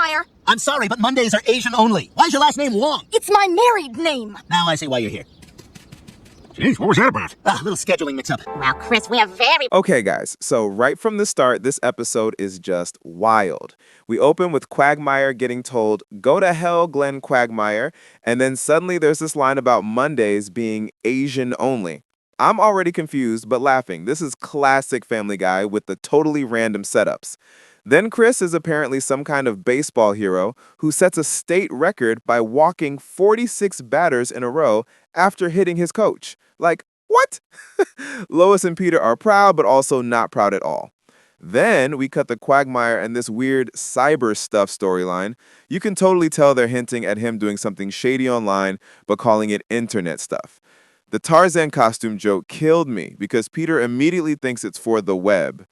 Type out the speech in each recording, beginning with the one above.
Quagmire. I'm sorry, but Mondays are Asian only. Why's your last name Wong? It's my married name. Now I see why you're here. Jeez, what was that about? A little scheduling mix-up. Well, Chris, we are very... Okay, guys, so right from the start, this episode is just wild. We open with Quagmire getting told, "Go to hell, Glenn Quagmire," and then suddenly there's this line about Mondays being Asian only. I'm already confused, but laughing. This is classic Family Guy with the totally random setups. Then Chris is apparently some kind of baseball hero who sets a state record by walking 46 batters in a row after hitting his coach. Like, what? Lois and Peter are proud, but also not proud at all. Then we cut the Quagmire and this weird cyber stuff storyline. You can totally tell they're hinting at him doing something shady online, but calling it internet stuff. The Tarzan costume joke killed me because Peter immediately thinks it's for the web.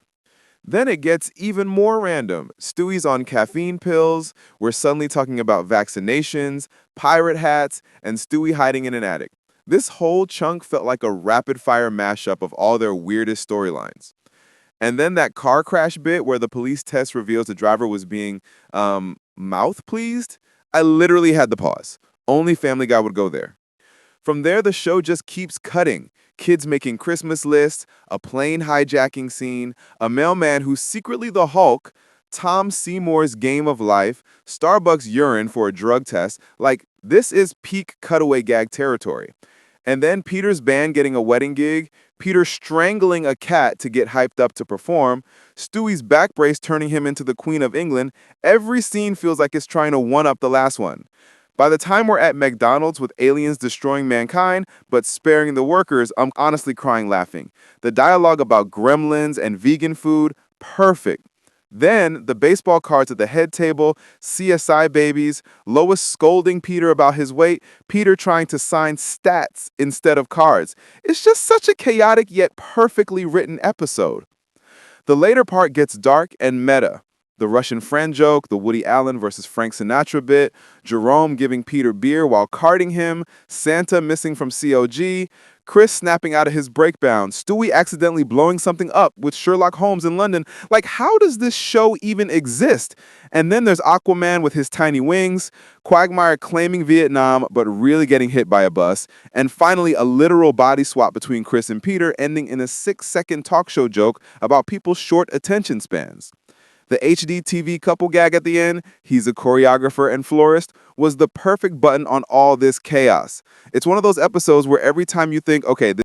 Then it gets even more random. Stewie's on caffeine pills, we're suddenly talking about vaccinations, pirate hats, and Stewie hiding in an attic. This whole chunk felt like a rapid-fire mashup of all their weirdest storylines. And then that car crash bit where the police test reveals the driver was being, mouth-pleased? I literally had to pause. Only Family Guy would go there. From there, the show just keeps cutting. Kids making Christmas lists, a plane hijacking scene, a mailman who's secretly the Hulk, Tom Seymour's game of life, Starbucks urine for a drug test. Like, this is peak cutaway gag territory. And then Peter's band getting a wedding gig, Peter strangling a cat to get hyped up to perform, Stewie's back brace turning him into the Queen of England. Every scene feels like it's trying to one-up the last one. By the time we're at McDonald's with aliens destroying mankind, but sparing the workers, I'm honestly crying laughing. The dialogue about gremlins and vegan food, perfect. Then, the baseball cards at the head table, CSI babies, Lois scolding Peter about his weight, Peter trying to sign stats instead of cards. It's just such a chaotic yet perfectly written episode. The later part gets dark and meta. The Russian friend joke, the Woody Allen versus Frank Sinatra bit, Jerome giving Peter beer while carting him, Santa missing from COG, Chris snapping out of his breakdown, Stewie accidentally blowing something up with Sherlock Holmes in London. Like, how does this show even exist? And then there's Aquaman with his tiny wings, Quagmire claiming Vietnam but really getting hit by a bus, and finally a literal body swap between Chris and Peter ending in a 6-second talk show joke about people's short attention spans. The HD TV couple gag at the end, he's a choreographer and florist, was the perfect button on all this chaos. It's one of those episodes where every time you think, okay,